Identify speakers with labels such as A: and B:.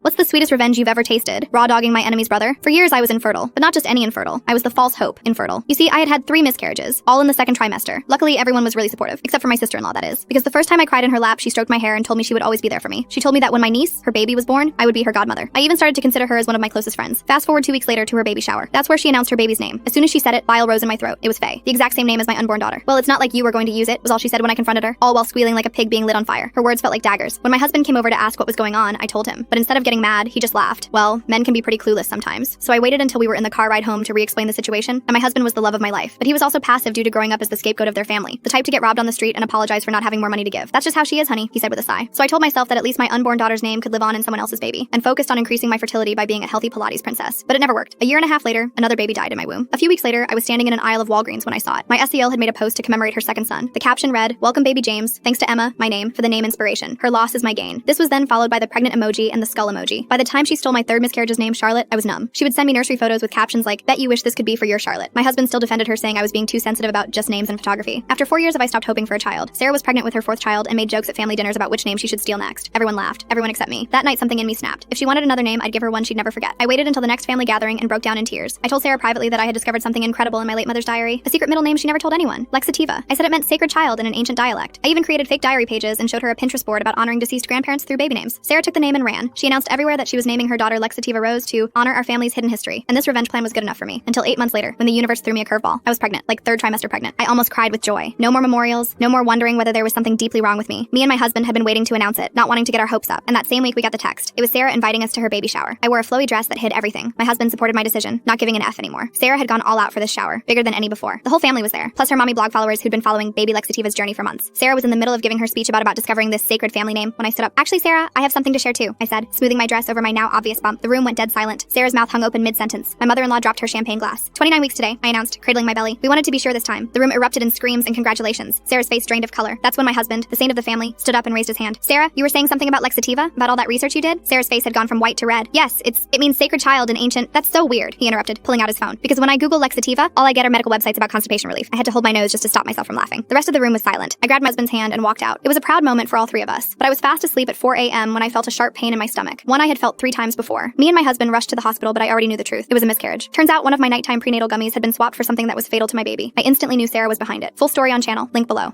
A: What's the sweetest revenge you've ever tasted? Raw dogging my enemy's brother? For years I was infertile, but not just any infertile. I was the false hope infertile. You see, I had had 3 miscarriages, all in the second trimester. Luckily, everyone was really supportive, except for my sister-in-law, that is. Because the first time I cried in her lap, she stroked my hair and told me she would always be there for me. She told me that when my niece, her baby, was born, I would be her godmother. I even started to consider her as one of my closest friends. Fast forward 2 weeks later to her baby shower. That's where she announced her baby's name. As soon as she said it, bile rose in my throat. It was Faye, the exact same name as my unborn daughter. Well, it's not like you were going to use it, was all she said when I confronted her, all while squealing like a pig being lit on fire. Her words felt like daggers. When my husband came over to ask what was going on, I told him. But instead of getting mad, he just laughed. Well, men can be pretty clueless sometimes. So I waited until we were in the car ride home to re-explain the situation, and my husband was the love of my life. But he was also passive due to growing up as the scapegoat of their family. The type to get robbed on the street and apologize for not having more money to give. That's just how she is, honey, he said with a sigh. So I told myself that at least my unborn daughter's name could live on in someone else's baby, and focused on increasing my fertility by being a healthy Pilates princess. But it never worked. A year and a half later, another baby died in my womb. A few weeks later, I was standing in an aisle of Walgreens when I saw it. My SIL had made a post to commemorate her second son. The caption read, "Welcome baby James. Thanks to Emma, my name, for the name inspiration. Her loss is my gain." This was then followed by the pregnant emoji and the skull emoji. By the time she stole my third miscarriage's name, Charlotte, I was numb. She would send me nursery photos with captions like, "Bet you wish this could be for your Charlotte." My husband still defended her, saying I was being too sensitive about just names and photography. After 4 years of I stopped hoping for a child, Sarah was pregnant with her 4th child and made jokes at family dinners about which name she should steal next. Everyone laughed. Everyone except me. That night something in me snapped. If she wanted another name, I'd give her one she'd never forget. I waited until the next family gathering and broke down in tears. I told Sarah privately that I had discovered something incredible in my late mother's diary, a secret middle name she never told anyone, Lexativa. I said it meant sacred child in an ancient dialect. I even created fake diary pages and showed her a Pinterest board about honoring deceased grandparents through baby names. Sarah took the name and ran. She announced everywhere that she was naming her daughter Lexativa Rose to honor our family's hidden history. And this revenge plan was good enough for me. Until 8 months later, when the universe threw me a curveball. I was pregnant, like 3rd trimester pregnant. I almost cried with joy. No more memorials, no more wondering whether there was something deeply wrong with me. Me and my husband had been waiting to announce it, not wanting to get our hopes up. And that same week we got the text. It was Sarah inviting us to her baby shower. I wore a flowy dress that hid everything. My husband supported my decision, not giving an F anymore. Sarah had gone all out for this shower, bigger than any before. The whole family was there, plus her mommy blog followers who'd been following baby Lexativa's journey for months. Sarah was in the middle of giving her speech about discovering this sacred family name when I stood up. "Actually, Sarah, I have something to share too," I said, smoothing my dress over my now obvious bump. The room went dead silent. Sarah's mouth hung open mid-sentence. My mother-in-law dropped her champagne glass. 29 weeks today, I announced, cradling my belly. We wanted to be sure this time. The room erupted in screams and congratulations. Sarah's face drained of color. That's when my husband, the saint of the family, stood up and raised his hand. "Sarah, you were saying something about Lexativa? About all that research you did?" Sarah's face had gone from white to red. "Yes, it means sacred child in ancient—" "That's so weird," he interrupted, pulling out his phone. "Because when I Google Lexativa, all I get are medical websites about constipation relief." I had to hold my nose just to stop myself from laughing. The rest of the room was silent. I grabbed my husband's hand and walked out. It was a proud moment for all 3 of us. But I was fast asleep at 4 a.m. when I felt a sharp pain in my stomach. One I had felt 3 times before. Me and my husband rushed to the hospital, but I already knew the truth. It was a miscarriage. Turns out one of my nighttime prenatal gummies had been swapped for something that was fatal to my baby. I instantly knew Sarah was behind it. Full story on channel, link below.